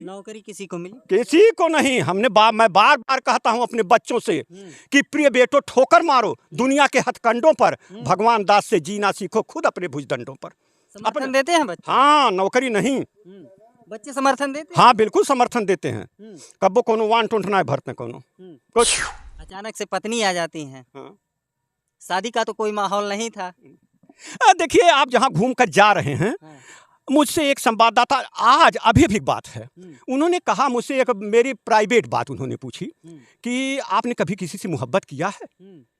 नौकरी किसी को मिली? किसी को नहीं। मैं बार बार कहता हूं अपने बच्चों से कि प्रिय बेटो ठोकर मारो दुनिया के हथकंडों पर, भगवान दास से जीना सीखो खुद अपने भुजदंडों पर। समर्थन देते हैं बच्चे? हाँ, नौकरी नहीं। बच्चे समर्थन देते हैं? हाँ, बिल्कुल समर्थन देते हैं। कब्बो कोनो वान टूटना भरते कोनो कुछ। अचानक से पत्नी आ जाती हैं। हाँ। शादी का तो कोई माहौल नहीं था। देखिए, आप जहाँ घूम कर जा रहे हैं, मुझसे एक संवाददाता आज अभी भी बात है, उन्होंने कहा मुझसे, एक मेरी प्राइवेट बात उन्होंने पूछी कि आपने कभी किसी से मोहब्बत किया है?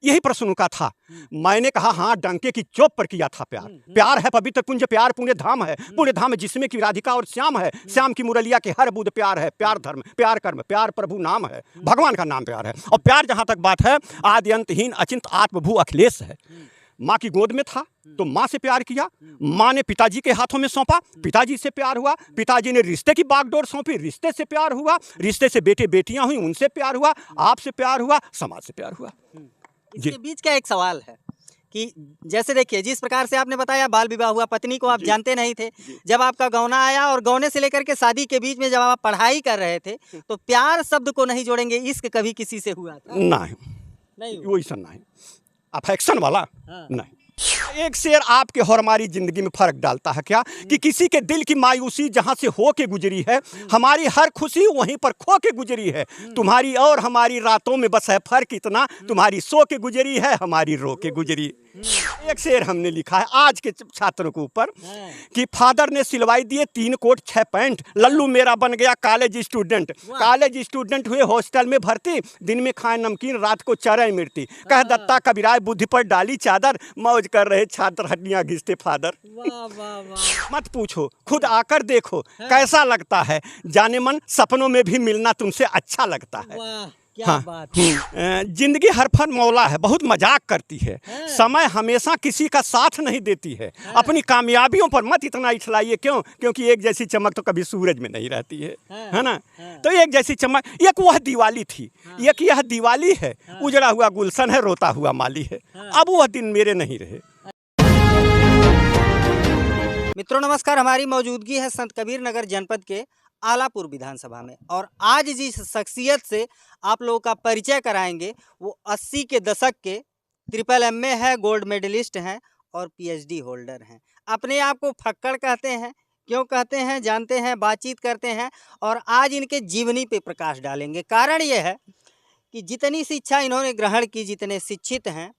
यही प्रश्न उनका था। मैंने कहा हाँ, डंके की चोप पर किया था प्यार। प्यार है पवित्र पुंज, प्यार पुण्य धाम है, पुण्य धाम जिसमें की राधिका और श्याम है, श्याम की मुरलिया के हर बुध प्यार है, प्यार धर्म, प्यार कर्म, प्यार प्रभु नाम है, भगवान का नाम प्यार है। और प्यार जहाँ तक बात है, आदि अंतहीन अचिंत आत्मभू अखिलेश है। माँ की गोद में था तो माँ से प्यार किया, माँ ने पिताजी के हाथों में सौंपा, पिताजी से प्यार हुआ, पिताजी ने रिश्ते की बागडोर सौंपी, रिश्ते से प्यार हुआ, रिश्ते से बेटे बेटियां हुई, उनसे प्यार हुआ, आपसे प्यार हुआ, समाज से प्यार हुआ। इसके बीच का एक सवाल है कि जैसे देखिए, जिस प्रकार से आपने बताया बाल विवाह हुआ, पत्नी को आप जानते नहीं थे, जब आपका गौना आया और गौने से लेकर के शादी के बीच में जब आप पढ़ाई कर रहे थे, तो प्यार शब्द को नहीं जोड़ेंगे, इश्क कभी किसी से हुआ था? नहीं, वैसा नहीं, अफेक्शन वाला नहीं। एक शेर आपके और हमारी जिंदगी में फर्क डालता है क्या, कि किसी के दिल की मायूसी जहां से हो के गुजरी है, हमारी हर खुशी वहीं पर खो के गुजरी है। तुम्हारी और हमारी रातों में बस है फर्क इतना, तुम्हारी सो के गुजरी है, हमारी रो के गुजरी। एक शेर हमने लिखा है आज के छात्रों के ऊपर कि फादर ने सिलवाई दिए 3 कोट 6 पैंट, लल्लू मेरा बन गया कॉलेज स्टूडेंट। कॉलेज स्टूडेंट हुए हॉस्टल में भर्ती, दिन में खाए नमकीन, रात को चरई मिर्ती। कह दत्ता कबीराय बुद्धि पर डाली चादर, मौज कर रहे छात्र हड्डियां घिसते फादर। वाह वाह वाह। मत पूछो, खुद आकर देखो कैसा लगता है, जाने मन सपनों में भी मिलना तुमसे अच्छा लगता है। वाह, क्या बात है। जिंदगी हरफन मौला है, बहुत मजाक करती है, समय हमेशा किसी का साथ नहीं देती है। अपनी कामयाबियों पर मत इतना इछलाइए, क्यों? क्योंकि एक जैसी चमक तो कभी सूरज में नहीं रहती है ना? तो एक जैसी चमक, एक वह दिवाली थी, एक यह दिवाली है, उजड़ा हुआ गुलशन है, रोता हुआ माली है। अब वह दिन मेरे नहीं रहे। मित्रों नमस्कार, हमारी मौजूदगी है संत कबीर नगर जनपद के आलापुर विधानसभा में, और आज जिस शख्सियत से आप लोगों का परिचय कराएंगे वो 80 के दशक के MMA है, गोल्ड मेडलिस्ट हैं और PhD होल्डर हैं। अपने आप को फक्कड़ कहते हैं, क्यों कहते हैं जानते हैं, बातचीत करते हैं और आज इनके जीवनी पे प्रकाश डालेंगे। कारण ये है कि जितनी शिक्षा इन्होंने ग्रहण की, जितने शिक्षित हैं,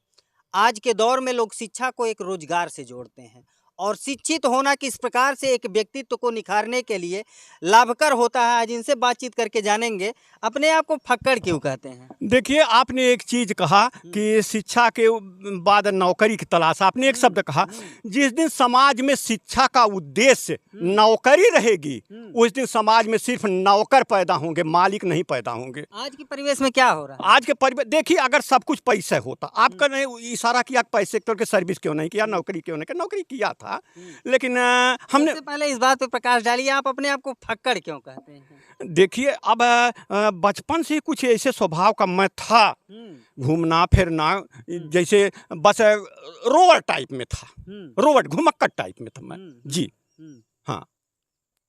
आज के दौर में लोग शिक्षा को एक रोजगार से जोड़ते हैं, और शिक्षित होना किस प्रकार से एक व्यक्तित्व को निखारने के लिए लाभकर होता है, आज इनसे बातचीत करके जानेंगे। अपने आप को फक्कड़ क्यों कहते हैं? देखिए, आपने एक चीज कहा कि शिक्षा के बाद नौकरी की तलाश। आपने एक शब्द कहा, जिस दिन समाज में शिक्षा का उद्देश्य नौकरी रहेगी, उस दिन समाज में सिर्फ नौकर पैदा होंगे, मालिक नहीं पैदा होंगे। आज के परिवेश में क्या हो रहा है? आज के परिवेश देखिए, अगर सब कुछ पैसे होता, आपका नहीं इशारा किया पैसे के सर्विस क्यों नहीं किया, नौकरी क्यों नहीं किया? नौकरी किया था, लेकिन हमने सबसे पहले इस बात पे प्रकाश डालिए, आप अपने आप को फक्कड़ क्यों कहते हैं? देखिए, अब बचपन से कुछ ऐसे स्वभाव का मैं था, घूमना फिरना, जैसे बस रोवर टाइप में था, रोवर घुमक्कड़ टाइप में था मैं जी। हाँ,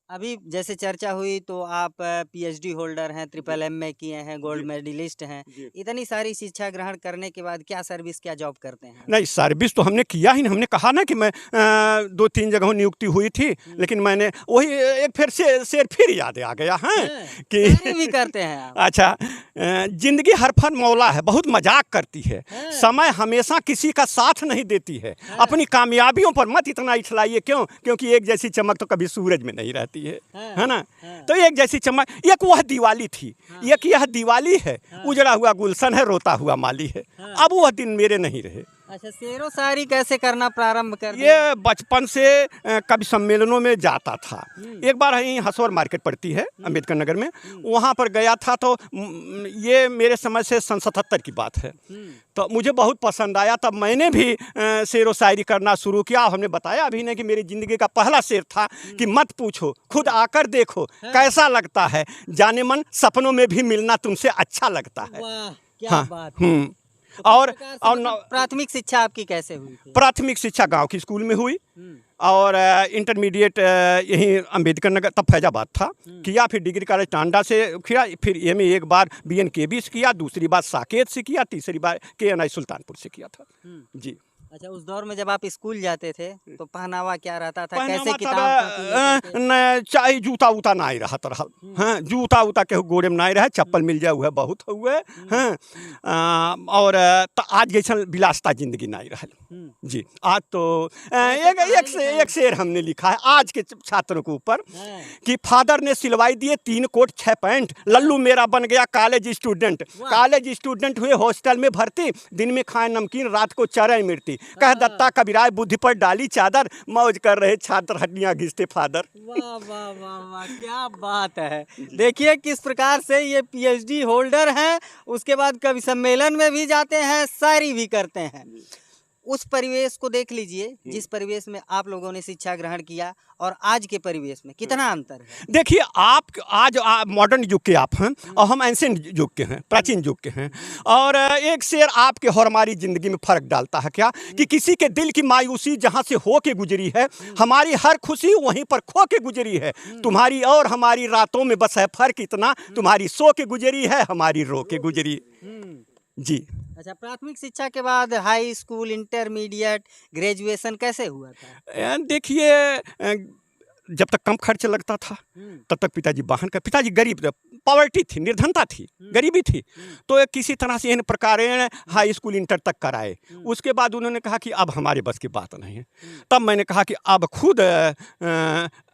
अभी जैसे चर्चा हुई तो आप PhD होल्डर हैं, MMA किए हैं, गोल्ड मेडलिस्ट हैं, इतनी सारी शिक्षा ग्रहण करने के बाद क्या सर्विस, क्या जॉब करते हैं? नहीं, सर्विस तो हमने किया ही नहीं। हमने कहा ना कि मैं 2-3 जगहों नियुक्ति हुई थी, लेकिन मैंने वही एक फिर शेर फिर याद आ गया है कि भी करते हैं आप। अच्छा, जिंदगी हरफन मौला है, बहुत मजाक करती है, समय हमेशा किसी का साथ नहीं देती है। अपनी कामयाबियों पर मत इतना इछलाइए, क्यों? क्योंकि एक जैसी चमक तो कभी सूरज में नहीं रहती है ना? तो एक जैसी चमक, एक वह दिवाली थी, एक यह दिवाली है, उजड़ा हुआ गुलशन है, रोता हुआ माली है। अब वह दिन मेरे नहीं रहे। अच्छा, शेरो शायरी कैसे करना प्रारंभ कर? ये बचपन से कभी सम्मेलनों में जाता था। एक बार यहीं हसौर मार्केट पड़ती है अम्बेडकर नगर में, वहाँ पर गया था, तो ये मेरे समझ से 77 की बात है। तो मुझे बहुत पसंद आया, तब मैंने भी शेर व शायरी करना शुरू किया। हमने बताया अभी ने कि मेरी ज़िंदगी का पहला शेर था कि मत पूछो, खुद आकर देखो कैसा लगता है, जाने मन सपनों में भी मिलना तुमसे अच्छा लगता है। वाह, क्या बात। और प्राथमिक शिक्षा आपकी कैसे हुई थी? प्राथमिक शिक्षा गांव की स्कूल में हुई और इंटरमीडिएट यहीं अंबेडकर नगर, तब फैजाबाद था, किया। फिर डिग्री कॉलेज टांडा से किया। फिर एमए एक बार BNKB से किया, दूसरी बार साकेत से किया, तीसरी बार KNI सुल्तानपुर से किया था। जी। अच्छा, उस दौर में जब आप स्कूल जाते थे तो पहनावा क्या रहता था? पहनावा कैसे किताब न चाहे जूता उता ना ही रहा रहा। हाँ, जूता उता के गोड़े में ना ही रहा, चप्पल मिल जाए हुए बहुत हुए। हाँ, और आज जैसा विलासता जिंदगी ना ही रहा। जी। आज तो एक शेर हमने लिखा है आज के छात्रों के ऊपर कि फादर ने सिलवाई दिए 3 कोट 6 पैंट, लल्लू मेरा बन गया कॉलेज स्टूडेंट। कॉलेज स्टूडेंट हुए हॉस्टल में भर्ती, दिन में खाए नमकीन, रात को चरे मिर्ती। कह दत्ता कबीराय बुद्धि पर डाली चादर, मौज कर रहे छात्र हड्डियां घिसते फादर। वाह वाह वाह वाह, क्या बात है। देखिए किस प्रकार से ये PhD होल्डर हैं, उसके बाद कवि सम्मेलन में भी जाते हैं, शायरी भी करते हैं। उस परिवेश को देख लीजिए जिस परिवेश में आप लोगों ने शिक्षा ग्रहण किया और आज के परिवेश में कितना अंतर है। देखिए आप आज मॉडर्न युग के आप हैं और हम एंशिएंट युग के हैं, प्राचीन युग के हैं। और एक शेर आपके और हमारी ज़िंदगी में फ़र्क डालता है क्या कि किसी के दिल की मायूसी जहाँ से हो के गुजरी है, हमारी हर खुशी वहीं पर खो के गुजरी है। तुम्हारी और हमारी रातों में बस है फ़र्क इतना, तुम्हारी सो के गुजरी है, हमारी रो के गुजरी। जी। अच्छा, प्राथमिक शिक्षा के बाद हाई स्कूल, इंटरमीडिएट, ग्रेजुएशन कैसे हुआ था? देखिए जब तक कम खर्च लगता था तब तक पिताजी वाहन का, पिताजी गरीब, पॉवर्टी थी, निर्धनता थी, गरीबी थी, तो किसी तरह से इन प्रकार हाई स्कूल इंटर तक कराए। उसके बाद उन्होंने कहा कि अब हमारे बस की बात नहीं है। तब मैंने कहा कि अब खुद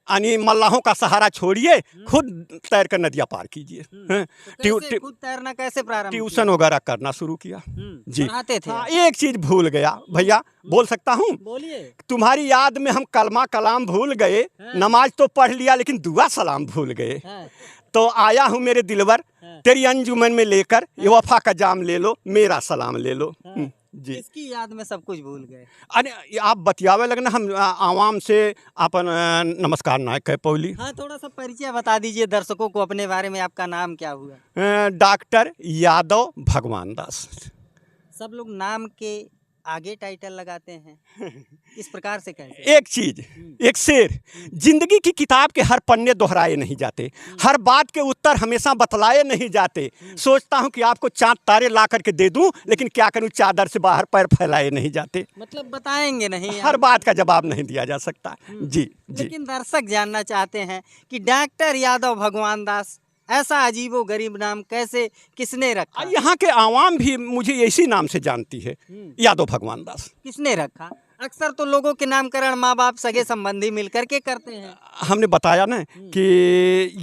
यानी मल्लाहों का सहारा छोड़िए, खुद तैर कर नदियाँ पार कीजिए। खुद तैरना कैसे प्रारंभ? ट्यूशन वगैरह करना शुरू किया। जी। पढ़ाते थे? हाँ, एक चीज़ भूल गया भैया, बोल सकता हूँ? बोलिए। तुम्हारी याद में हम कलमा कलाम भूल गए, नमाज तो पढ़ लिया लेकिन दुआ सलाम भूल गए। तो आया हूँ मेरे दिलवर तेरी अंजुमन में लेकर, ये वफा का जाम ले लो, मेरा सलाम ले लो। जी। इसकी याद में सब कुछ भूल गए। अरे आप बतियावे लगना, हम आवाम से अपन नमस्कार ना कह पौली। हाँ, थोड़ा सा परिचय बता दीजिए दर्शकों को अपने बारे में। आपका नाम क्या हुआ? डॉक्टर यादव भगवान दास। सब लोग नाम के आगे टाइटल लगाते हैं, इस प्रकार से कैसे? एक चीज, एक शेर, जिंदगी की किताब के हर पन्ने दोहराए नहीं जाते, हर बात के उत्तर हमेशा बतलाए नहीं जाते। सोचता हूँ कि आपको चांद तारे ला करके दे दूं, लेकिन क्या करूं, चादर से बाहर पैर फैलाए नहीं जाते। मतलब बताएंगे नहीं, हर बात का जवाब नहीं दिया जा सकता। जी जी। लेकिन दर्शक जानना चाहते हैं कि डॉक्टर यादव भगवान दास, ऐसा अजीबो गरीब नाम कैसे, किसने रखा? यहाँ के आवाम भी मुझे इसी नाम से जानती है, यादव भगवान दास। किसने रखा? अक्सर तो लोगों के नामकरण माँ बाप सगे संबंधी मिलकर के करते हैं। हमने बताया ना कि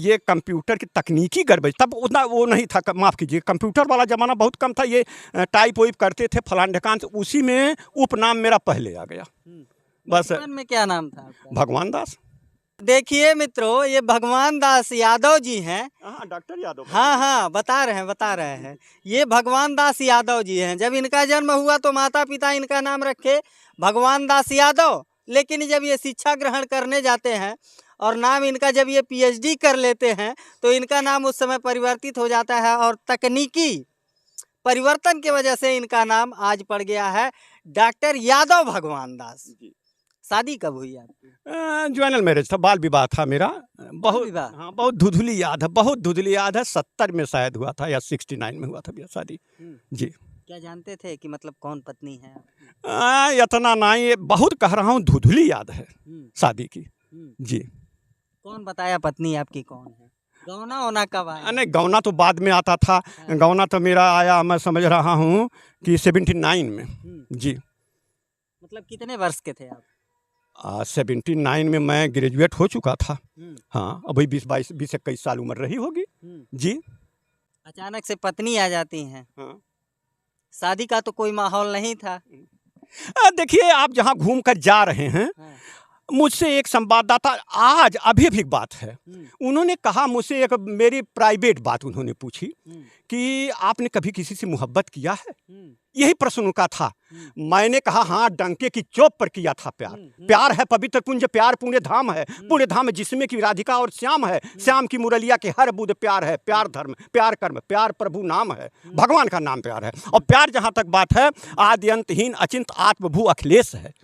ये कंप्यूटर की तकनीकी गड़बड़ी, तब उतना वो नहीं था, माफ़ कीजिए, कंप्यूटर वाला ज़माना बहुत कम था। ये टाइप वाइप करते थे फलान ढकान, उसी में उपनाम मेरा पहले आ गया। बस। में क्या नाम था आपका? भगवान दास। देखिए मित्रों, ये भगवान दास यादव जी हैं। हाँ, डॉक्टर यादव। हाँ हाँ, बता रहे हैं। ये भगवान दास यादव जी हैं। जब इनका जन्म हुआ तो माता पिता इनका नाम रखे भगवान दास यादव, लेकिन जब ये शिक्षा ग्रहण करने जाते हैं और नाम इनका जब ये PhD कर लेते हैं तो इनका नाम उस समय परिवर्तित हो जाता है और तकनीकी परिवर्तन की वजह से इनका नाम आज पड़ गया है डॉक्टर यादव भगवान दास। शादी कब हुई आपकी? ज्वाइनल मैरिज था, बाल विवाह था मेरा। बहुत, हाँ, बहुत धुंधली याद है, बहुत धुंधली याद है। 70 में शायद हुआ था या 69 में हुआ था भैया शादी। जी। क्या जानते थे कि मतलब कौन पत्नी है? इतना नहीं, बहुत कह रहा हूँ, धुंधली याद है शादी की। जी। कौन बताया पत्नी आपकी कौन है? गौना होना कब आया? नहीं, गौना तो बाद में आता था। गौना तो मेरा आया, मैं समझ रहा हूँ कि 79 में। जी। मतलब कितने वर्ष के थे आप? 79 में मैं ग्रेजुएट हो चुका था। हाँ, अभी 20-21 साल उम्र रही होगी। जी। अचानक से पत्नी आ जाती हैं। हाँ। शादी का तो कोई माहौल नहीं था। देखिए आप जहाँ घूम कर जा रहे हैं, मुझसे एक संवाददाता आज अभी भी बात है, उन्होंने कहा मुझसे एक मेरी प्राइवेट बात उन्होंने पूछी कि आपने कभी किसी से मोहब्बत किया है, यही प्रश्न उनका था। मैंने कहा हाँ, डंके की चोप पर किया था प्यार। प्यार है पवित्र कुंज, प्यार पुण्य धाम है, पुण्य धाम जिसमें की राधिका और श्याम है, श्याम की मुरलिया के हर बुध प्यार है, प्यार धर्म, प्यार कर्म, प्यार प्रभु नाम है, भगवान का नाम प्यार है। और प्यार जहाँ तक बात है, आदि अंतहीन अचिंत आत्मभू अखिलेश है।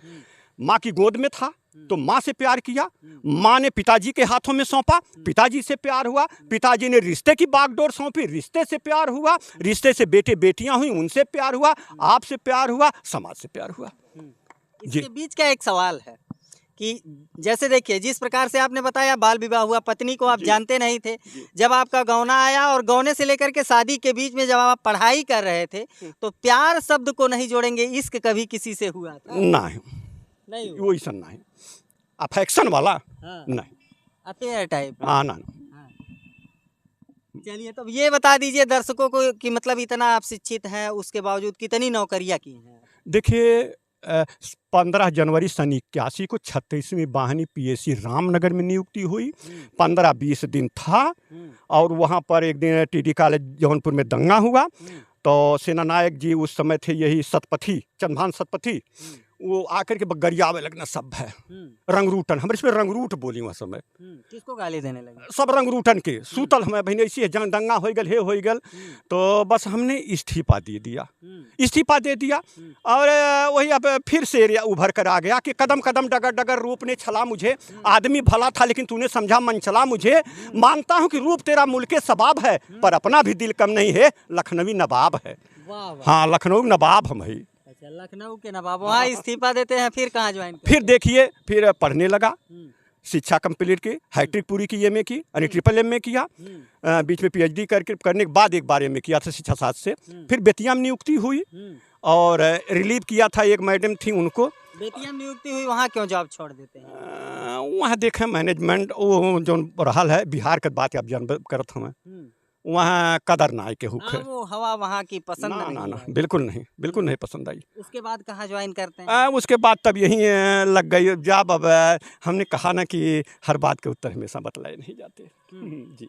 माँ की गोद में था तो माँ से प्यार किया, माँ ने पिताजी के हाथों में सौंपा, पिताजी से प्यार हुआ, पिताजी ने रिश्ते की बागडोर सौंपी, रिश्ते से प्यार हुआ, रिश्ते से बेटे बेटियां हुई, उनसे प्यार हुआ, आपसे प्यार हुआ, समाज से प्यार हुआ। इसके बीच का एक सवाल है कि जैसे देखिए, जिस प्रकार से आपने बताया बाल विवाह हुआ, पत्नी को आप जानते नहीं थे, जब आपका गौना आया और गौने से लेकर के शादी के बीच में जब आप पढ़ाई कर रहे थे, तो प्यार शब्द को नहीं जोड़ेंगे, इश्क कभी किसी से हुआ था? नहीं, वो ऐसा नहीं, अफेक्शन वाला नहीं, अफेयर टाइप। हाँ ना। चलिए, तब ये बता दीजिए दर्शकों को कि मतलब इतना आप शिक्षित हैं, उसके बावजूद कितनी नौकरियां की हैं? देखिए, 15 जनवरी सन 81 को 36वीं वाहिनी PSC रामनगर में नियुक्ति हुई। 15-20 दिन था और वहाँ पर एक दिन TD कॉलेज जौनपुर में दंगा हुआ, तो सेना नायक जी उस समय थे यही सतपथी, चंद्रभान सतपथी, वो आकर के गरियावे लगना सब है, रंगरूटन, हमारे इसमें रंगरूट बोली वहाँ समय। किसको गाली देने लगे? सब रंगरूटन के, सूतल हमें बहन ऐसी है, जंग दंगा हो गल, हे हो गल, तो बस हमने इस्तीफा दे दिया, इस्तीफा दे दिया। और वही अब फिर से एरिया उभर कर आ गया कि कदम कदम डगर डगर रूप ने छला मुझे, आदमी भला था लेकिन तूने समझा मन चला मुझे, मानता हूँ कि रूप तेरा मुल्के सबाब है, पर अपना भी दिल कम नहीं है, लखनवी नवाब है। हाँ, लखनऊ नवाब हम ही। लखनऊ के नवाब, वहाँ इस्तीफा देते हैं, फिर कहाँ ज्वाइन? फिर देखिए, फिर पढ़ने लगा, शिक्षा कंप्लीट की, हैट्रिक पूरी की, MA की, यानी ट्रिपल MA किया, बीच में PhD करने के बाद एक बार MA किया था शिक्षा शास्त्र से। फिर बेतिया में नियुक्ति हुई और रिलीव किया था, एक मैडम थी उनको। बेतिया में नियुक्ति हुई, वहाँ क्यों जॉब छोड़ देते हैं? वहाँ देखें मैनेजमेंट वो जो रहल है, बिहार के बात आप जान करत हमें, वहाँ कदर ना आई के हुक है, वो हवा वहाँ की पसंद ना, बिल्कुल नहीं पसंद आई। उसके बाद कहाँ ज्वाइन करते हैं? उसके बाद तब यहीं लग गई जॉब। अब हमने कहा ना कि हर बात के उत्तर हमेशा बतलाए नहीं जाते। जी,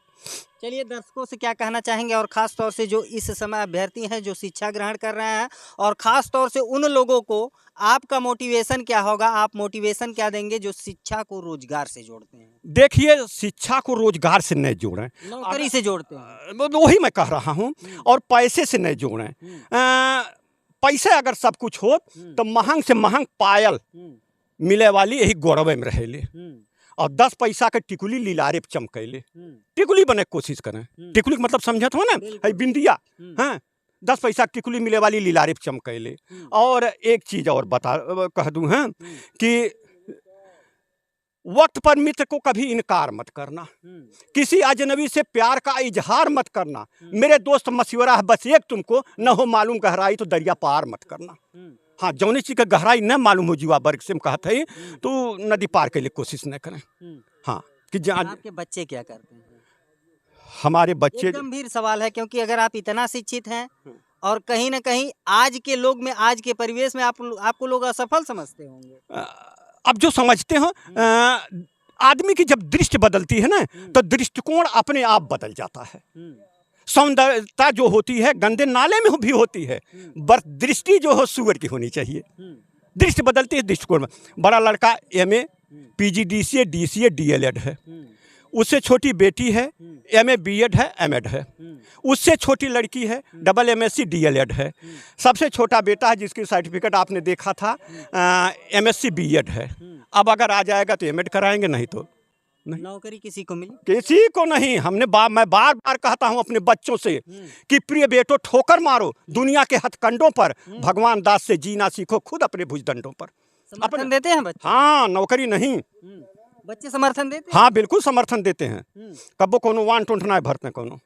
चलिए, दर्शकों से क्या कहना चाहेंगे, और ख़ास तौर से जो इस समय अभ्यर्थी हैं जो शिक्षा ग्रहण कर रहे हैं, और ख़ास तौर से उन लोगों को आपका मोटिवेशन क्या होगा, आप मोटिवेशन क्या देंगे जो शिक्षा को रोजगार से जोड़ते हैं? देखिए, शिक्षा को रोजगार से नहीं जोड़ें, नौकरी से जोड़ते हैं, वही मैं कह रहा हूँ, और पैसे से नहीं जोड़ें। पैसे अगर सब कुछ हो तो महंग से महंग पायल मिले वाली यही गौरव में रहेले, और 10 पैसा के टिकुली लीलारे पे चमकैले, टिकुली बने कोशिश करें। टिकुली मतलब समझत हो ना, बिंदिया, हाँ, 10 पैसा टिकुली मिले वाली लीलारे पे चमकैले। और एक चीज और बता कह दूं, हैं कि वक्त पर मित्र को कभी इनकार मत करना, किसी अजनबी से प्यार का इजहार मत करना। मेरे दोस्त मशवरा है बस एक तुमको, न हो मालूम गहराई तो दरिया पार मत करना। हाँ, जौनी चीज का गहराई न मालूम हो जुआ वर्ग से कहते हैं तो नदी पार के लिए कोशिश न करें। हाँ, कि आपके बच्चे क्या करते हैं? हमारे बच्चे, गंभीर सवाल है, क्योंकि अगर आप इतना शिक्षित हैं और कहीं ना कहीं आज के लोग में, आज के परिवेश में आपको लोग असफल समझते होंगे। अब जो समझते हो, आदमी की जब दृष्टि बदलती है ना, तो दृष्टिकोण अपने आप बदल जाता है। सौंदर्यता जो होती है गंदे नाले में भी होती है, बस दृष्टि जो हो सुअर की होनी चाहिए। दृष्टि बदलती है, दृष्टिकोण में। बड़ा लड़का MA PG DCA DCA DLED है, उससे छोटी बेटी है MA BEd है MAd है, उससे छोटी लड़की है MSc DLEd है, सबसे छोटा बेटा है जिसकी सर्टिफिकेट आपने देखा था MSc BEd है। अब अगर आ जाएगा तो MAd कराएंगे, नहीं तो नहीं। नौकरी किसी को मिली? किसी को नहीं। मैं बार बार कहता हूं अपने बच्चों से कि प्रिय बेटो, ठोकर मारो दुनिया के हथकंडों पर, भगवान दास से जीना सीखो खुद अपने भुजदंडों पर। समर्थन देते हैं बच्चे? हाँ, नौकरी नहीं, बच्चे समर्थन देते हैं? हाँ, बिल्कुल समर्थन देते हैं। कबो कोनो वान टूंठ ना भरते, कोनो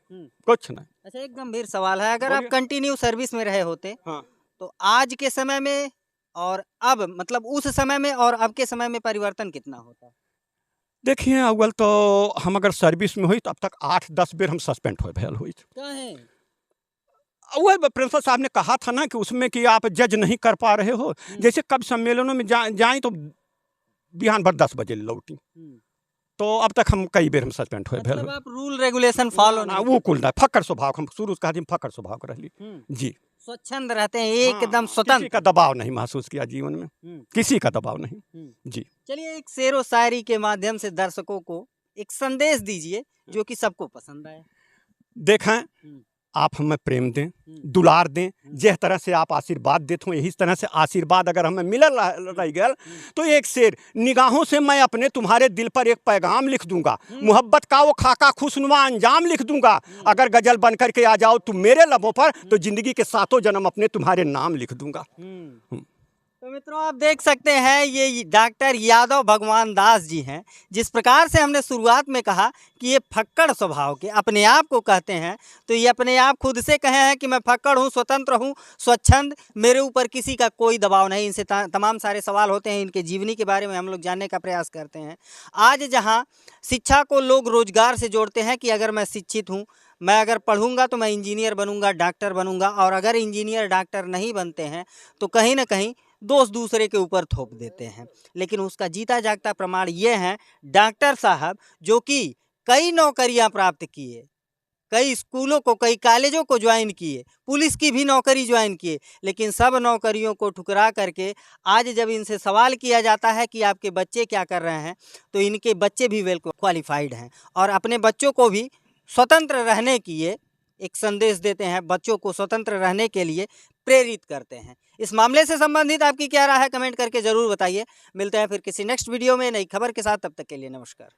कुछ नहीं। अच्छा, एक गंभीर सवाल है, अगर आप कंटिन्यू सर्विस में रहे होते, हाँ, तो आज के समय में और अब, मतलब उस समय में और अब के समय में परिवर्तन कितना होता? देखिए, अव्वल तो हम अगर सर्विस में हुई तो अब तक 8-10 बेर हम सस्पेंड हुई। वह प्रिंसिपल साहब ने कहा था ना कि उसमें कि आप जज नहीं कर पा रहे हो, जैसे कब सम्मेलनों में जाएं तो बिहान भर 10 बजे लौटी। तो अब तक हम कई बेर हम सस्पेंड हुए मतलब आप रूल रेगुलेशन फॉलो ना नहीं वो कुल ना फक्कर स्वभाव हम शुरू से कहा फक्कर स्वभाव कर रही जी। स्वच्छंद रहते हैं एकदम किसी स्वतंत्र। का दबाव नहीं महसूस किया जीवन में, किसी का दबाव नहीं जी। चलिए एक शेर व शायरी के माध्यम से दर्शकों को एक संदेश दीजिए जो कि सबको पसंद आए। देखें आप हमें प्रेम दें, दुलार दें, जिस तरह से आप आशीर्वाद देते हो यही तरह से आशीर्वाद अगर हमें मिलल रह गया तो एक शेर, निगाहों से मैं अपने तुम्हारे दिल पर एक पैगाम लिख दूंगा, मोहब्बत का वो खाका खुशनुमा अंजाम लिख दूंगा, अगर गजल बन करके आ जाओ तुम मेरे लबों पर तो जिंदगी के सातों जन्म अपने तुम्हारे नाम लिख दूंगा। तो मित्रों आप देख सकते हैं ये डॉक्टर यादव भगवान दास जी हैं। जिस प्रकार से हमने शुरुआत में कहा कि ये फक्कड़ स्वभाव के अपने आप को कहते हैं, तो ये अपने आप खुद से कहे हैं कि मैं फक्कड़ हूँ, स्वतंत्र हूँ, स्वच्छंद, मेरे ऊपर किसी का कोई दबाव नहीं। इनसे तमाम सारे सवाल होते हैं, इनके जीवनी के बारे में हम लोग जानने का प्रयास करते हैं। आज जहाँ शिक्षा को लोग रोजगार से जोड़ते हैं कि अगर मैं शिक्षित हूँ, मैं अगर पढ़ूंगा तो मैं इंजीनियर बनूंगा, डॉक्टर बनूंगा, और अगर इंजीनियर डॉक्टर नहीं बनते हैं तो कहीं ना कहीं दोष दूसरे के ऊपर थोप देते हैं। लेकिन उसका जीता जागता प्रमाण ये है डॉक्टर साहब जो कि कई नौकरियां प्राप्त किए, कई स्कूलों को, कई कॉलेजों को ज्वाइन किए, पुलिस की भी नौकरी ज्वाइन किए, लेकिन सब नौकरियों को ठुकरा करके आज जब इनसे सवाल किया जाता है कि आपके बच्चे क्या कर रहे हैं, तो इनके बच्चे भी वेल क्वालिफाइड हैं और अपने बच्चों को भी स्वतंत्र रहने की ये एक संदेश देते हैं, बच्चों को स्वतंत्र रहने के लिए प्रेरित करते हैं। इस मामले से संबंधित आपकी क्या राय है कमेंट करके ज़रूर बताइए। मिलते हैं फिर किसी नेक्स्ट वीडियो में नई खबर के साथ, तब तक के लिए नमस्कार।